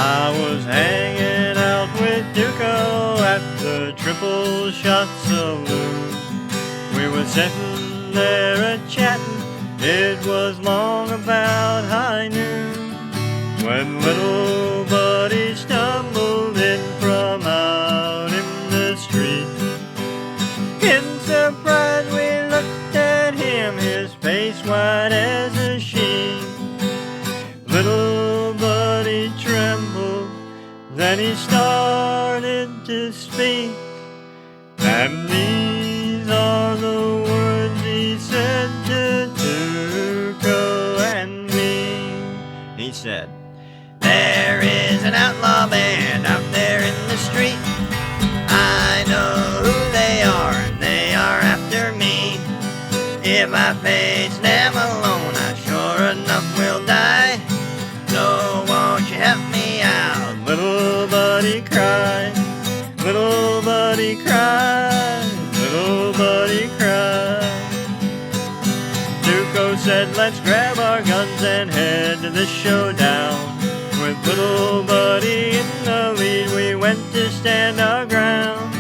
I was hanging out with Duco at the Tripleshot Saloon. We were sitting there a-chatting, it was long about high noon, when little buddy stumbled in from out in the street. In surprise we looked at him, his face white as a sheet. Little buddy trembled, then he started to speak, and these are the words he said to Tuco and me. He said, "There is an outlaw band out there in the street. I know who they are, and they are after me. If I face them alone, I sure enough will die. So won't you help me out?" Little buddy cried, little buddy cried, little buddy cried. Duco said, "Let's grab our guns and head to the showdown." With little buddy in the lead, we went to stand our ground.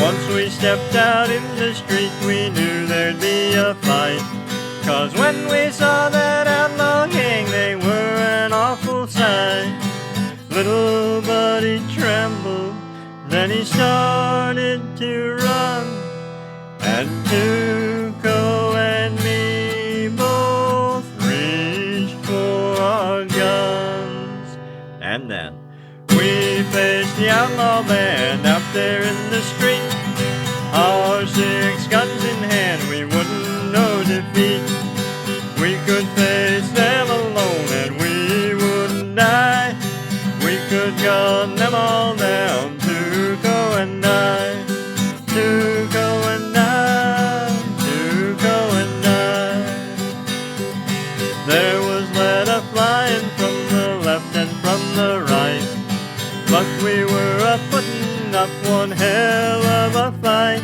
Once we stepped out in the street, we knew there'd be a fight. 'Cause when we saw that outlaw gang, they were an awful sight. Little buddy trembled, then he started to run, and Tuco and me both reached for our guns. And then we faced the outlaw band out there in the street. Our 6 guns in hand, we wouldn't know defeat. We could face them alone and we wouldn't die. We could gun them all down, Tuco and I, Tuco and I, Tuco and I. There was lead flying from the left and from the right, but we were a-putting up one hell of a fight.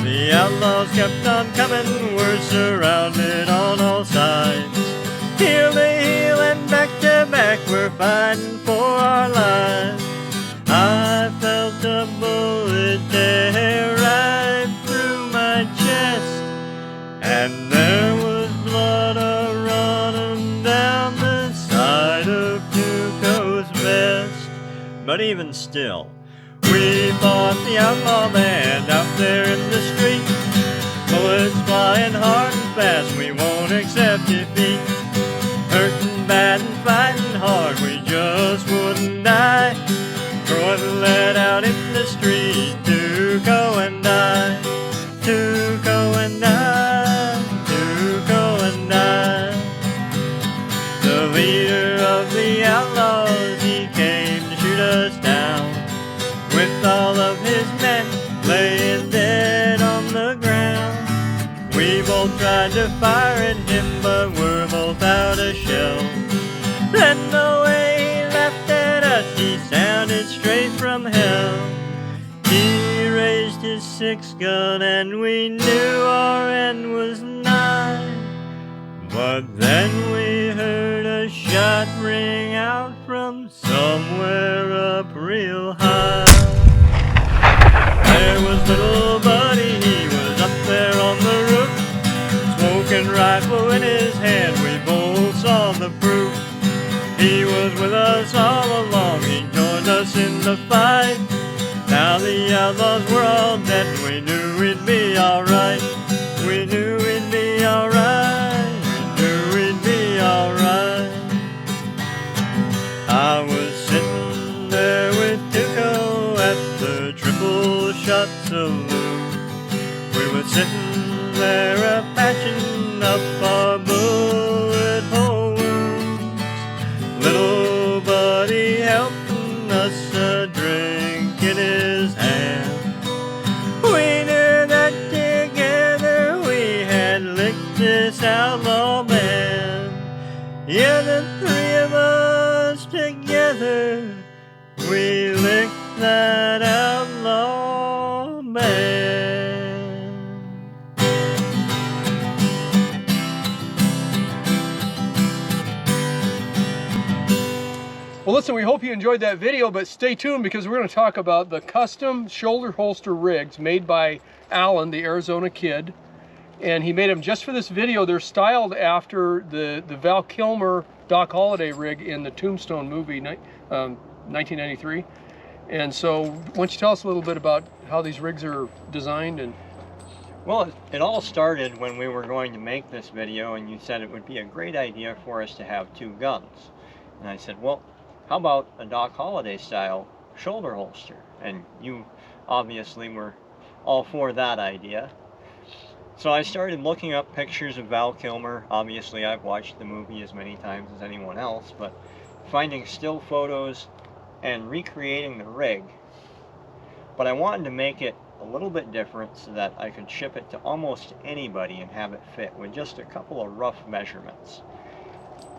The outlaws kept on coming, we're surrounded on all sides. Heel to heel and back to back, we're fighting for our lives. I felt a bullet tear right through my chest, and there was blood a-running down the side of Tuco's vest. But even still, we fought the outlaw band out there in the street. Bullets flying hard and fast, we won't accept defeat. Hurting bad and fighting hard, we just wouldn't die. Throwing lead out in the street, Tuco and I, Tuco and I, Tuco and I. The leader of the outlaws, he came to shoot us down, with all of his men laying dead on the ground. We both tried to fire at him, but we're both out of shell. Then the way he laughed at us, he sounded straight from hell. He raised his 6-gun and we knew our end was nigh. But then we heard a shot ring out from somewhere up real high. There was little buddy, he was up there on the roof, smoking rifle in his hand, we both saw the proof. He was with us all along, he joined us in the fight. Now the outlaws were all dead, we knew we'd be alright. We knew we'd be alright, we knew we'd be alright. I was sitting there with Tuco at the Tripleshot Saloon. We were sitting there a-patching up our bullet hole wounds. Little buddy helping us a drink in his hand. We knew that together we had licked this outlaw band. Yeah, the 3 of us together, we licked that outlaw band. Well, listen, we hope you enjoyed that video, but stay tuned because we're going to talk about the custom shoulder holster rigs made by Alan, the Arizona Kid. And he made them just for this video. They're styled after the Val Kilmer Doc Holliday rig in the Tombstone movie, 1993. And so, why don't you tell us a little bit about how these rigs are designed? And well, it all started when we were going to make this video, and you said it would be a great idea for us to have two guns. And I said, well, how about a Doc Holliday style shoulder holster? And you obviously were all for that idea. So I started looking up pictures of Val Kilmer. Obviously I've watched the movie as many times as anyone else, but finding still photos and recreating the rig. But I wanted to make it a little bit different so that I could ship it to almost anybody and have it fit with just a couple of rough measurements.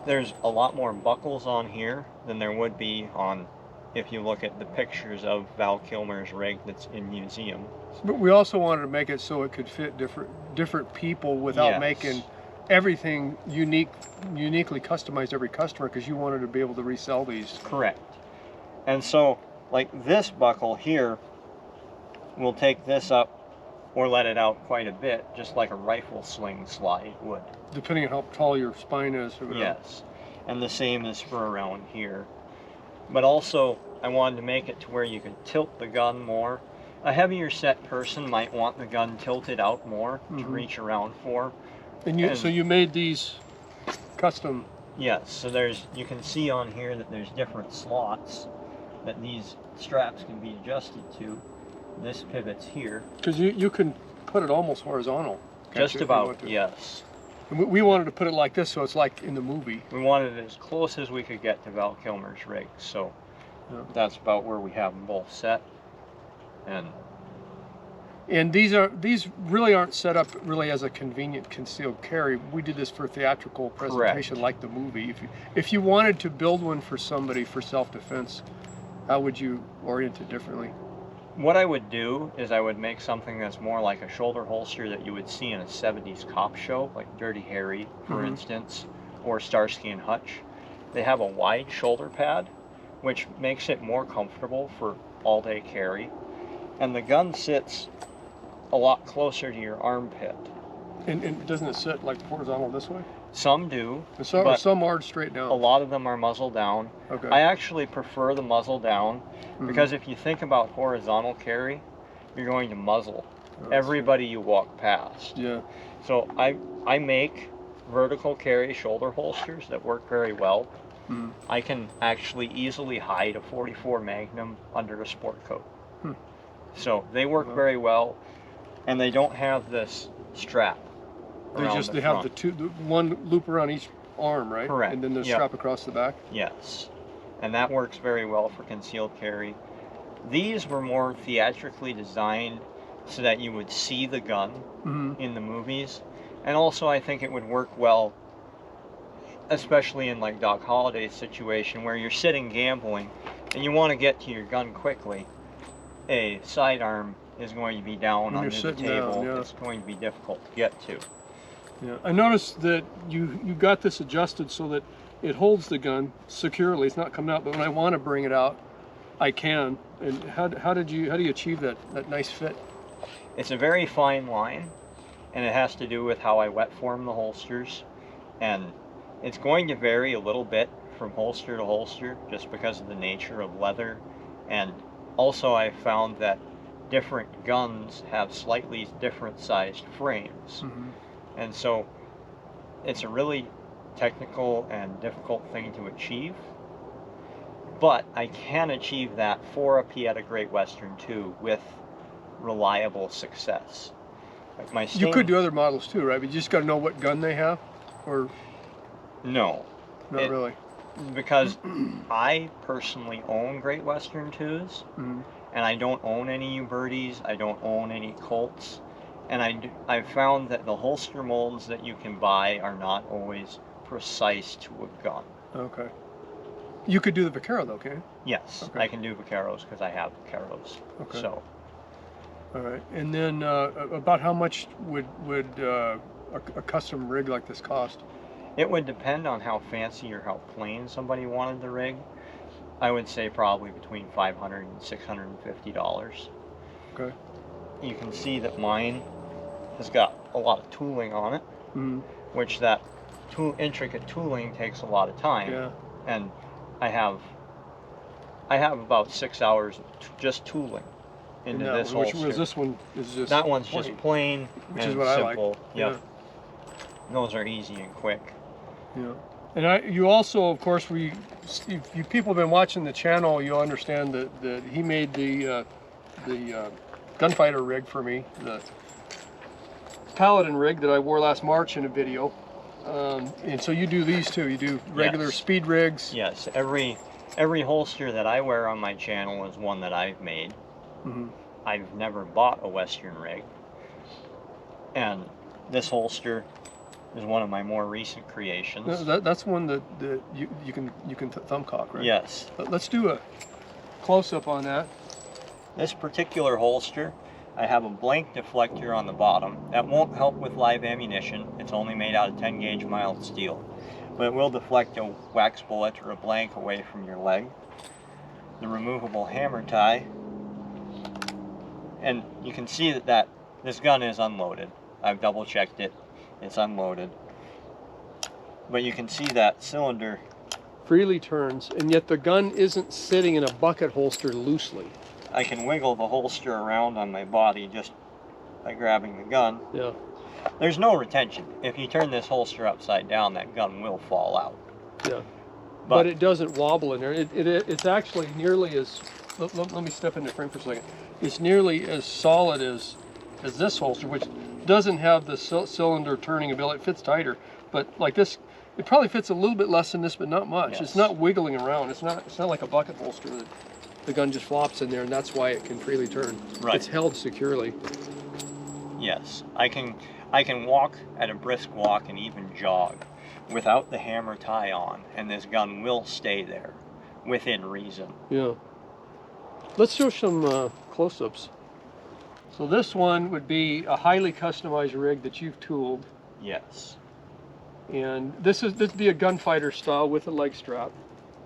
There's a lot more buckles on here than there would be on if you look at the pictures of Val Kilmer's rig that's in museum. but we also wanted to make it so it could fit different people without Yes. making everything uniquely customized to every customer, because you wanted to be able to resell these. Correct. And so, like this buckle here, we'll take this up or let it out quite a bit, just like a rifle sling slide would. Depending on how tall your spine is. Or whatever. Yes. And the same is for around here. But also, I wanted to make it to where you could tilt the gun more. A heavier set person might want the gun tilted out more to reach around for. And so you made these custom. Yes, so you can see on here that there's different slots that these straps can be adjusted to. This pivots here. Because you can put it almost horizontal. Just about, yes. And we wanted to put it like this, so it's like in the movie. We wanted it as close as we could get to Val Kilmer's rig, so that's about where we have them both set. And these really aren't set up really as a convenient concealed carry. We did this for theatrical presentation. Correct. Like the movie. If you wanted to build one for somebody for self-defense, how would you orient it differently? What I would do is I would make something that's more like a shoulder holster that you would see in a 70s cop show, like Dirty Harry, for instance, or Starsky and Hutch. They have a wide shoulder pad, which makes it more comfortable for all-day carry. And the gun sits a lot closer to your armpit. And doesn't it sit like horizontal this way? Some do, Or some are straight down. a lot of them are muzzle down. Okay. I actually prefer the muzzle down because if you think about horizontal carry, you're going to muzzle everybody you walk past. Yeah. So I make vertical carry shoulder holsters that work very well. I can actually easily hide a .44 Magnum under a sport coat. So they work very well, and they don't have this strap. They have the one loop around each arm, right? Correct. And then the strap across the back. Yes, and that works very well for concealed carry. These were more theatrically designed so that you would see the gun in the movies, and also I think it would work well, especially in like Doc Holliday's situation where you're sitting gambling and you want to get to your gun quickly. A sidearm is going to be down under the table. It's going to be difficult to get to. Yeah, I noticed that you got this adjusted so that it holds the gun securely. It's not coming out, but when I want to bring it out, I can. And how do you achieve that nice fit? It's a very fine line, and it has to do with how I wet form the holsters, and it's going to vary a little bit from holster to holster just because of the nature of leather, and also I found that different guns have slightly different sized frames. And so it's a really technical and difficult thing to achieve, but I can achieve that for a Pieta Great Western 2 with reliable success. Like my you could do other models too, right? But you just got to know what gun they have, or no, not really. Because I personally own Great Western 2s, and I don't own any Ubertis, I don't own any Colts, and I've found that the holster molds that you can buy are not always precise to a gun. Okay. You could do the Vaquero though, can you? Yes, okay. I can do Vaqueros because I have Vaqueros. Okay. So. All right, and then about how much would a custom rig like this cost? It would depend on how fancy or how plain somebody wanted the rig. I would say probably between $500 and $650. Okay. You can see that mine has got a lot of tooling on it, which that intricate tooling takes a lot of time. Yeah. And I have about 6 hours of just tooling into this holster. Which was this one? Is just that one's just plain which and is what simple. I like. Yep. Yeah. Those are easy and quick. Yeah. And you also, of course, if you people have been watching the channel, you'll understand that he made the gunfighter rig for me, the Paladin rig that I wore last March in a video. And so you do these too. You do regular speed rigs. Yes. Every holster that I wear on my channel is one that I've made. I've never bought a Western rig, and this holster is one of my more recent creations. That's one that you can thumb cock, right? Yes. Let's do a close-up on that. This particular holster, I have a blank deflector on the bottom. That won't help with live ammunition. It's only made out of 10 gauge mild steel, but it will deflect a wax bullet or a blank away from your leg. The removable hammer tie, and you can see that this gun is unloaded. I've double checked it. It's unloaded. But you can see that cylinder freely turns, and yet the gun isn't sitting in a bucket holster loosely. I can wiggle the holster around on my body just by grabbing the gun. Yeah. There's no retention. If you turn this holster upside down, that gun will fall out. Yeah. But it doesn't wobble in there. It's actually nearly as, let me step in the frame for a second. It's nearly as solid as this holster, which doesn't have the cylinder turning ability. It fits tighter, but like this, it probably fits a little bit less than this, but not much. Yes. It's not wiggling around. It's not like a bucket holster that the gun just flops in there, and that's why it can freely turn. Right. It's held securely. Yes, I can walk at a brisk walk and even jog without the hammer tie on, and this gun will stay there within reason. Yeah. Let's show some close-ups. So this one would be a highly customized rig that you've tooled. Yes. And this would be a gunfighter style with a leg strap,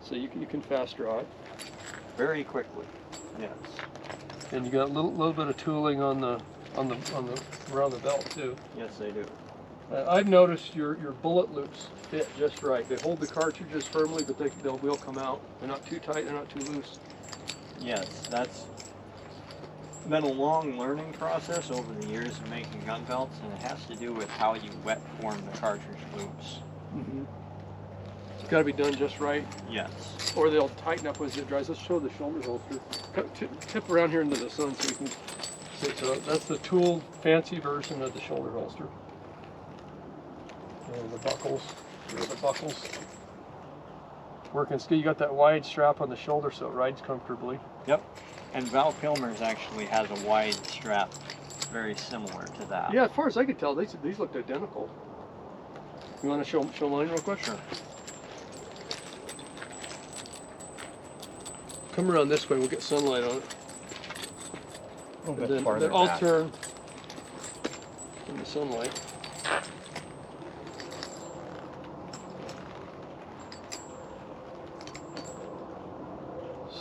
so you can fast draw it very quickly. Yes. And you got a little bit of tooling on the around the belt too. Yes, they do. I've noticed your bullet loops fit just right. They hold the cartridges firmly, but they will come out. They're not too tight. They're not too loose. Yes, that's been a long learning process over the years of making gun belts, and it has to do with how you wet form the cartridge loops. It's got to be done just right. Yes. Or they'll tighten up as it dries. Let's show the shoulder holster. Tip around here into the sun so you can see. So that's the tool fancy version of the shoulder holster. And the buckles. Here are the buckles. Working still. You got that wide strap on the shoulder so it rides comfortably. Yep. And Val Kilmer's actually has a wide strap very similar to that. Yeah, as far as I could tell, these looked identical. You want to show mine real quick? Sure. Come around this way, we'll get sunlight on it. A little bit And farther then I'll back. turn in the sunlight.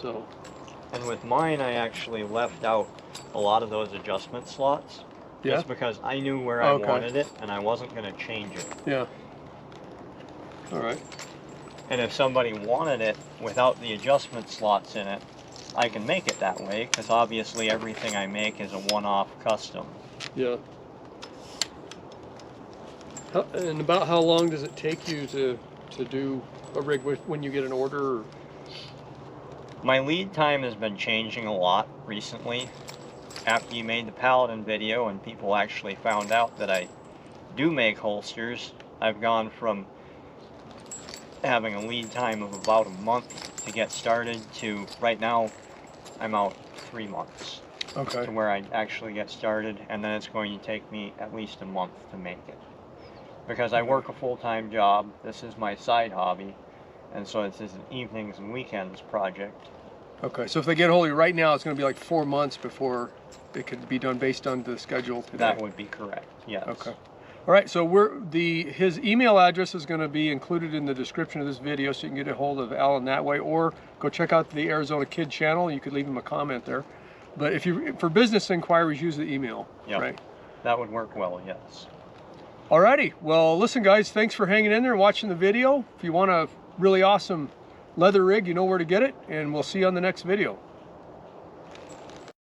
So. And with mine, I actually left out a lot of those adjustment slots. Yeah? Just because I knew where I wanted it, and I wasn't going to change it. Yeah. All right. And if somebody wanted it without the adjustment slots in it, I can make it that way, because obviously everything I make is a one-off custom. Yeah. And about how long does it take you to do a rig when you get an order? Or? My lead time has been changing a lot recently. After you made the Paladin video and people actually found out that I do make holsters, I've gone from having a lead time of about a month to get started to right now I'm out 3 months. Okay. To where I actually get started, and then it's going to take me at least a month to make it. Because I work a full-time job, this is my side hobby, and so it's an evenings and weekends project. Okay, so if they get a hold of you right now, it's going to be like 4 months before it could be done based on the schedule today. That would be correct, yes. Okay. All right, so his email address is going to be included in the description of this video, so you can get a hold of Alan that way, or go check out the Arizona Kid channel. You could leave him a comment there. But for business inquiries, use the email. Yeah, right? That would work well, yes. Alrighty, well listen guys, thanks for hanging in there and watching the video. If you want a really awesome leather rig, you know where to get it, and we'll see you on the next video.